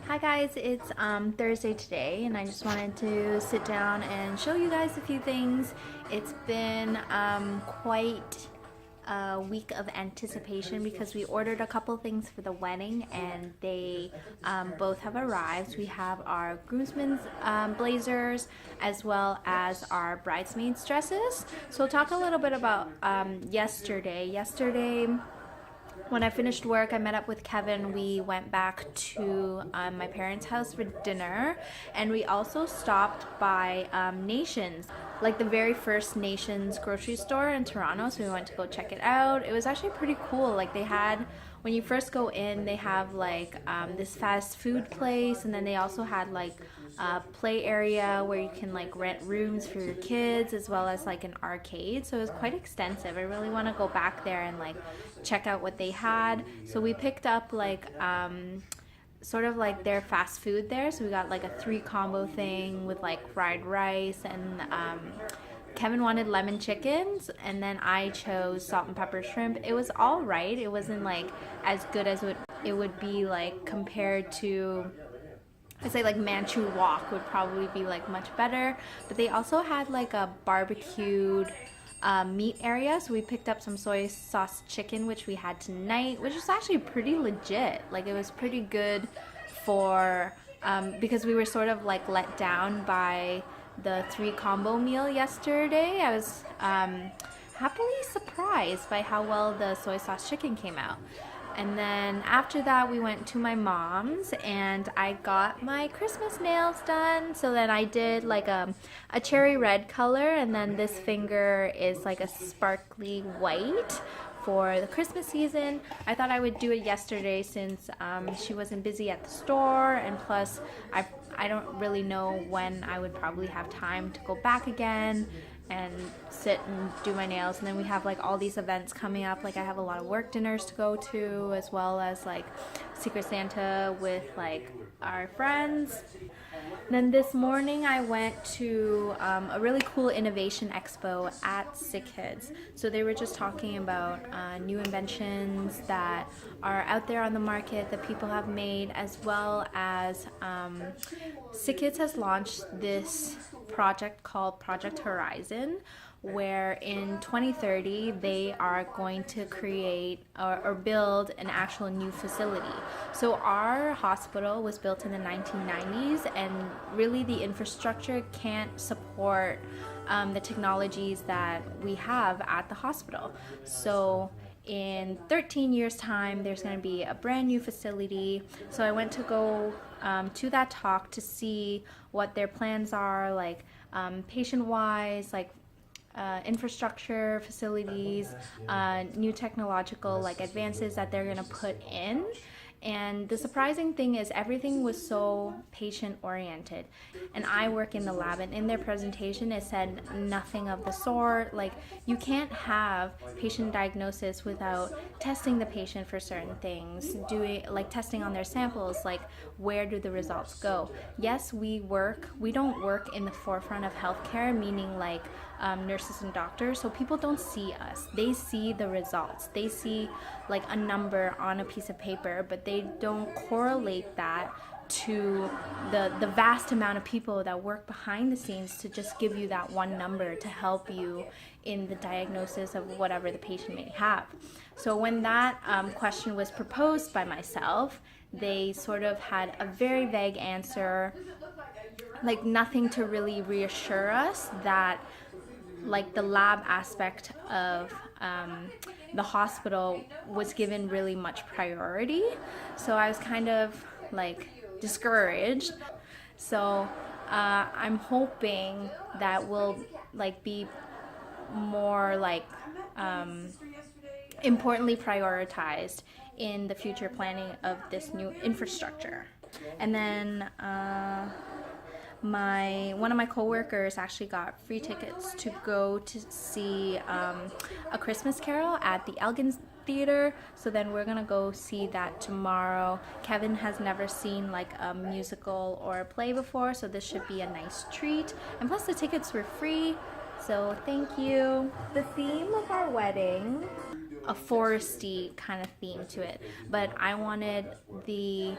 Hi guys, it's Thursday today and I just wanted to sit down and show you guys a few things. It's been quite a week of anticipation because we ordered a couple things for the wedding and they both have arrived. We have our groomsmen's blazers as well as our bridesmaids dresses. So we'll talk a little bit about yesterday. When I finished work, I met up with Kevin. We went back to my parents' house for dinner, and we also stopped by Nations, like the very first Nations grocery store in Toronto. So we went to go check it out. It was actually pretty cool. Like they had, when you first go in, they have like this fast food place, and then they also had like a play area where you can like rent rooms for your kids, as well as like an arcade. So it was quite extensive. I really want to go back there and like check out what they had. So we picked up like sort of like their fast food there. So we got like a 3 combo thing with like fried rice and Kevin wanted lemon chickens, and then I chose salt and pepper shrimp. It was all right. It wasn't like as good as it would be like compared to, I say like Manchu Wok would probably be like much better. But they also had like a barbecued meat area, so we picked up some soy sauce chicken, which we had tonight, which was actually pretty legit. Like it was pretty good for because we were sort of like let down by the 3 combo meal yesterday. I was happily surprised by how well the soy sauce chicken came out. And then after that, we went to my mom's and I got my Christmas nails done. So then I did like a cherry red color, and then this finger is like a sparkly white for the Christmas season. I thought I would do it yesterday since she wasn't busy at the store, and plus I don't really know when I would probably have time to go back again and sit and do my nails. And then we have like all these events coming up. Like I have a lot of work dinners to go to, as well as like Secret Santa with like our friends. And then this morning I went to a really cool innovation expo at Sick Kids. So they were just talking about new inventions that are out there on the market that people have made, as well as Sick Kids has launched this project called Project Horizon, where in 2030 they are going to create or build an actual new facility. So our hospital was built in the 1990s, and really the infrastructure can't support the technologies that we have at the hospital. So in 13 years time there's going to be a brand new facility. So I went to go to that talk to see what their plans are, like patient wise, like infrastructure, facilities, new technological like advances that they're going to put in. And the surprising thing is everything was so patient oriented. And I work in the lab, and in their presentation it said nothing of the sort. Like you can't have patient diagnosis without testing the patient for certain things, doing like testing on their samples, like where do the results go. Yes, we don't work in the forefront of healthcare, meaning like nurses and doctors, so people don't see us. They see the results. They see like a number on a piece of paper, but they don't correlate that to the vast amount of people that work behind the scenes to just give you that one number to help you in the diagnosis of whatever the patient may have. So when that question was proposed by myself, they sort of had a very vague answer, like nothing to really reassure us that like the lab aspect of the hospital was given really much priority. So I was kind of like discouraged. So I'm hoping that will like be more like importantly prioritized in the future planning of this new infrastructure. And then one of my coworkers actually got free tickets to go to see A Christmas Carol at the Elgin Theater. So then we're gonna go see that tomorrow. Kevin has never seen like a musical or a play before, so this should be a nice treat. And plus the tickets were free, so thank you. The theme of our wedding, a foresty kind of theme to it, but I wanted the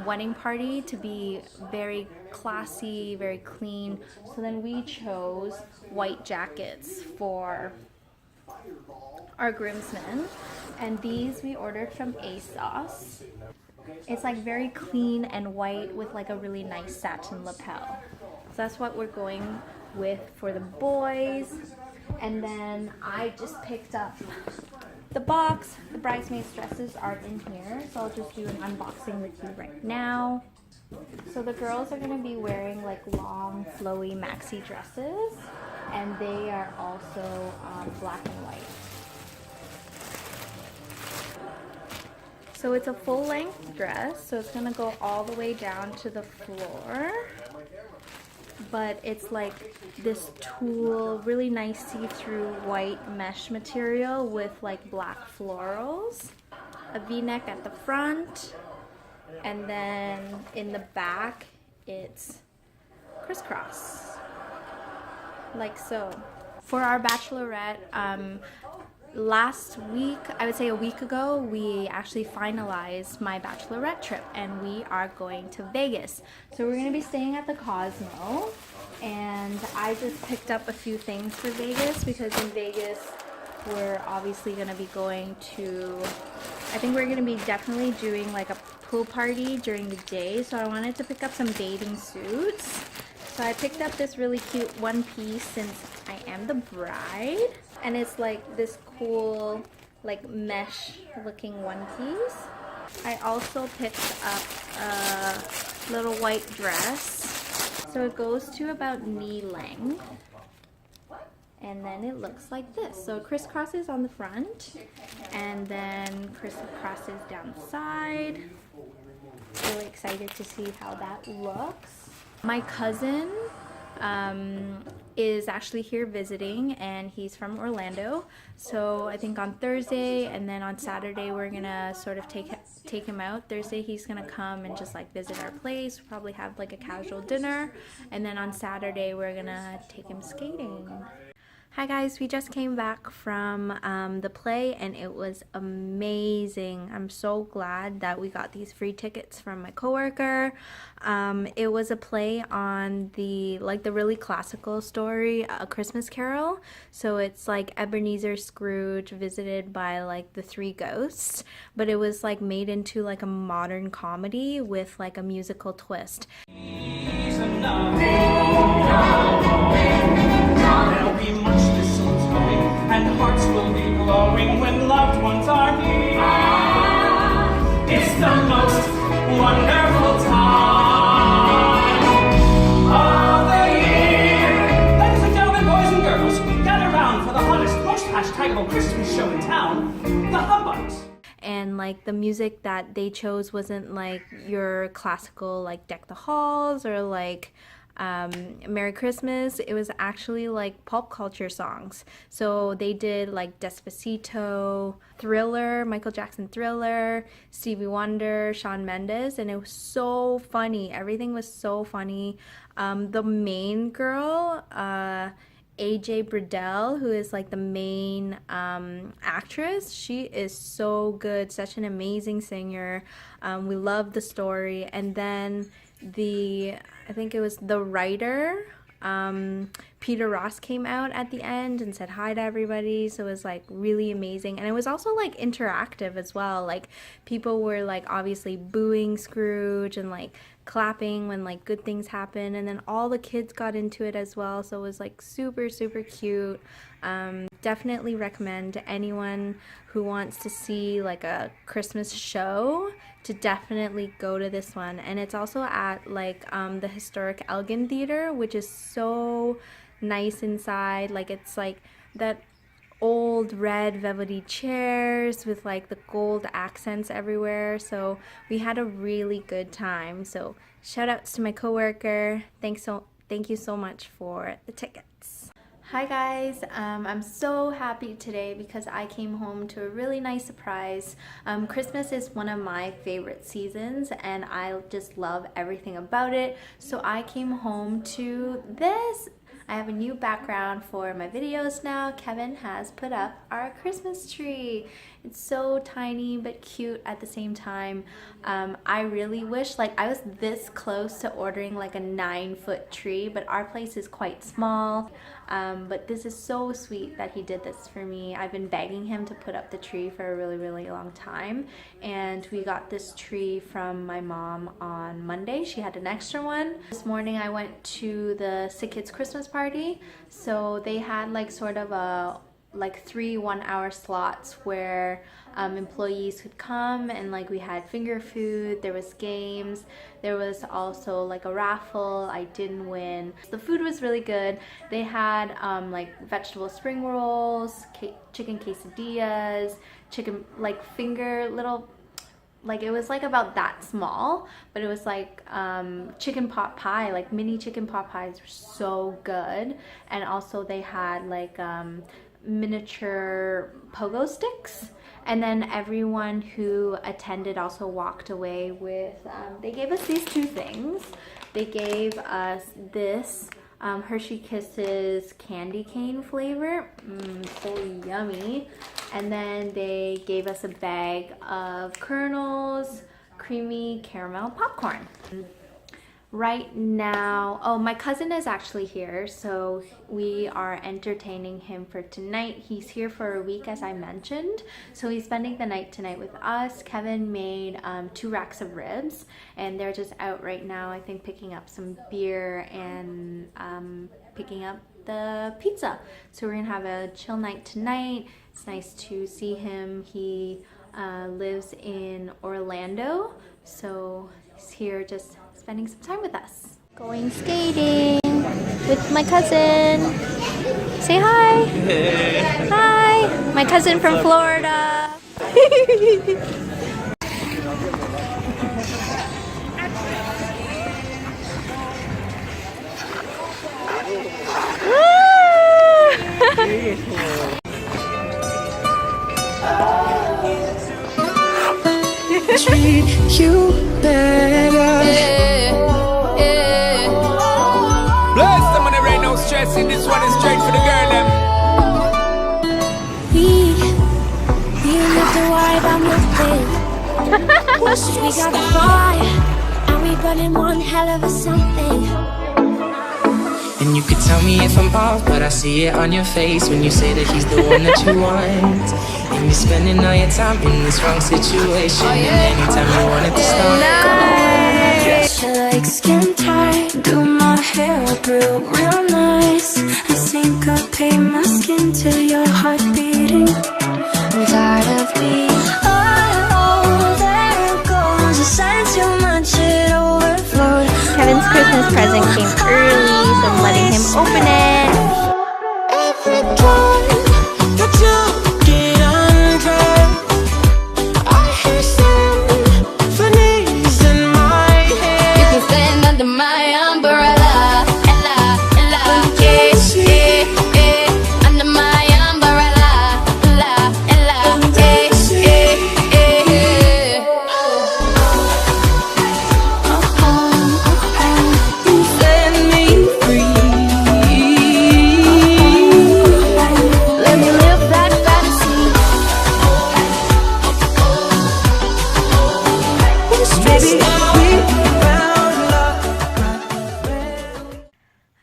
wedding party to be very classy, very clean. So then we chose white jackets for our groomsmen, and these we ordered from ASOS. It's like very clean and white with like a really nice satin lapel. So that's what we're going with for the boys. And then I just picked up the box. The bridesmaids dresses are in here, so I'll just do an unboxing with you right now. So the girls are going to be wearing like long flowy maxi dresses, and they are also black and white. So it's a full-length dress, so it's gonna go all the way down to the floor. But it's like this tulle, really nice see-through white mesh material with like black florals. A V-neck at the front, and then in the back it's crisscross, like so. For our bachelorette, last week, I would say a week ago, we actually finalized my bachelorette trip and we are going to Vegas. So we're going to be staying at the Cosmo, and I just picked up a few things for Vegas because in Vegas we're obviously going to be going to, I think we're going to be definitely doing like a pool party during the day, so I wanted to pick up some bathing suits. So I picked up this really cute one piece since I am the bride. And it's like this cool like mesh looking one piece. I also picked up a little white dress. So it goes to about knee length. And then it looks like this. So it crisscrosses on the front and then crisscrosses down the side. Really excited to see how that looks. My cousin is actually here visiting, and he's from Orlando. So I think on Thursday and then on Saturday we're gonna sort of take him out. Thursday he's gonna come and just like visit our place, probably have like a casual dinner, and then on Saturday we're gonna take him skating. Hi guys, we just came back from the play and it was amazing. I'm so glad that we got these free tickets from my coworker. It was a play on the really classical story, A Christmas Carol. So it's like Ebenezer Scrooge visited by like the three ghosts, but it was like made into like a modern comedy with like a musical twist. There'll be much mistletoe, and hearts will be glowing when loved ones are near. It's the most wonderful time of the year. Ladies and gentlemen, boys and girls, gather round for the hottest, most hashtagable Christmas show in town, the Humbugs. And like the music that they chose wasn't like your classical like Deck the Halls or like Merry Christmas. It was actually like pop culture songs. So they did like Despacito, Thriller, Michael Jackson Thriller, Stevie Wonder, Shawn Mendes, and it was so funny. Everything was so funny. The main girl, AJ Bradell, who is like the main actress, she is so good, such an amazing singer. We love the story. And then I think it was the writer, Peter Ross, came out at the end and said hi to everybody, so it was like really amazing. And it was also like interactive as well, like people were like obviously booing Scrooge and like clapping when like good things happen, and then all the kids got into it as well, so it was like super cute. Definitely recommend to anyone who wants to see like a Christmas show to definitely go to this one. And it's also at like the historic Elgin Theater, which is so nice inside. Like it's like that old red velvety chairs with like the gold accents everywhere. So we had a really good time. So shout outs to my coworker. Thank you so much for the tickets. Hi guys, I'm so happy today because I came home to a really nice surprise. Christmas is one of my favorite seasons and I just love everything about it. So I came home to this I have a new background for my videos now. Kevin has put up our Christmas tree. It's so tiny but cute at the same time. I really wish, like, I was this close to ordering like a 9-foot tree, but our place is quite small. But this is so sweet that he did this for me. I've been begging him to put up the tree for a really long time, and we got this tree from my mom on Monday. She had an extra one. This morning I went to the Sick Kids Christmas party, so they had like sort of a like 3 1-hour slots where employees could come, and like we had finger food, there was games, there was also like a raffle. I didn't win. The food was really good. They had like vegetable spring rolls, chicken quesadillas, chicken like finger little, like it was like about that small, but it was like chicken pot pie, like mini chicken pot pies were so good. And also they had like miniature pogo sticks, and then everyone who attended also walked away with they gave us these 2 things. They gave us this Hershey Kisses candy cane flavor, so yummy, and then they gave us a bag of Kernels creamy caramel popcorn. Right now, oh, my cousin is actually here, so we are entertaining him for tonight. He's here for a week, as I mentioned, so he's spending the night tonight with us. Kevin made 2 racks of ribs, and they're just out right now, I think, picking up some beer and picking up the pizza. So we're gonna have a chill night tonight. It's nice to see him. He lives in Orlando, so he's here just spending some time with us. Going skating with my cousin. Say hi. Hey. Hi. My cousin from Florida. Treat you better. Bless them when there ain't no stressing. This one is straight for the girl them. We live the vibe I'm living. We got the fire, and we burning one hell of a something. And you could tell me if I'm off, but I see it on your face when you say that he's the one that you want. And you're spending all your time in this wrong situation. And anytime you want it to start, Dress you like skin tight, do my hair up real nice. I syncopate my skin to your heart beating. I'm tired of me. Oh, there it goes. The sign too much, it overflowed. Kevin's Christmas present came early, so I'm letting him open it. Every time that you get undressed, I hear symphonies in my head. You can stand under my umbrella, ella, ella, under my umbrella, ella, ella, Set me free. Let me live that fantasy. Baby,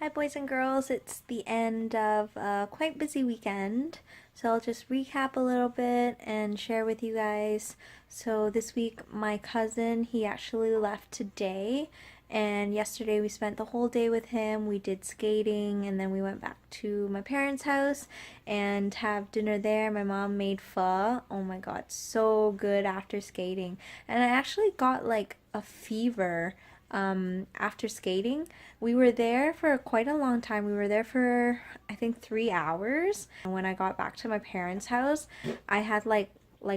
Hi boys and girls, it's the end of a quite busy weekend, so I'll just recap a little bit and share with you guys. So this week my cousin, he actually left today, and yesterday we spent the whole day with him. We did skating, and then we went back to my parents' house and have dinner there. My mom made pho. Oh my god, so good after skating. And I actually got like a fever after skating. We were there for quite a long time. We were there for I think 3 hours. And when I got back to my parents' house, I had like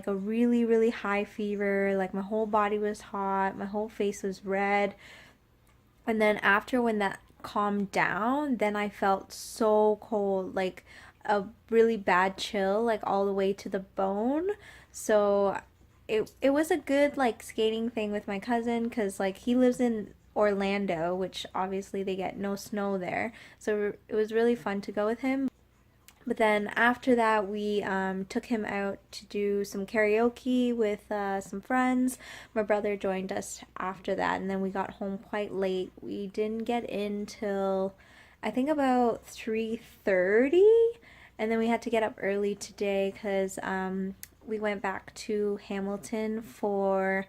a really high fever. Like my whole body was hot, my whole face was red. And then after, when that calmed down, then I felt so cold, like a really bad chill, like all the way to the bone. So it was a good like skating thing with my cousin, because like he lives in Orlando, which obviously they get no snow there. So it was really fun to go with him. But then after that, we took him out to do some karaoke with some friends. My brother joined us after that, and then we got home quite late. We didn't get in till I think about 3:30, and then we had to get up early today because we went back to Hamilton for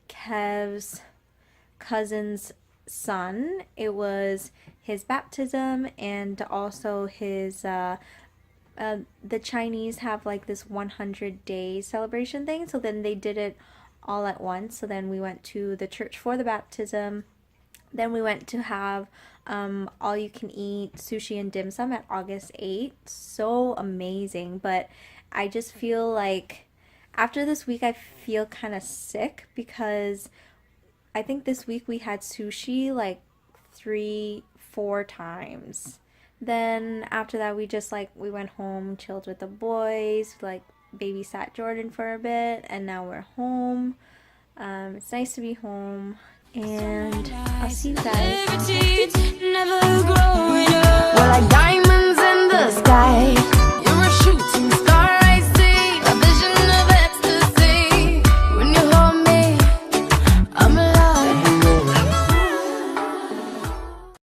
Kev's cousin's son. It was his baptism and also his the Chinese have like this 100-day celebration thing, so then they did it all at once. So then we went to the church for the baptism, then we went to have all you can eat sushi and dim sum at August 8th. So amazing. But I just feel like after this week I feel kind of sick because I think this week we had sushi like 3-4 times. Then after that we just like we went home, chilled with the boys, like babysat Jordan for a bit, and now we're home. It's nice to be home, and I'll see you guys.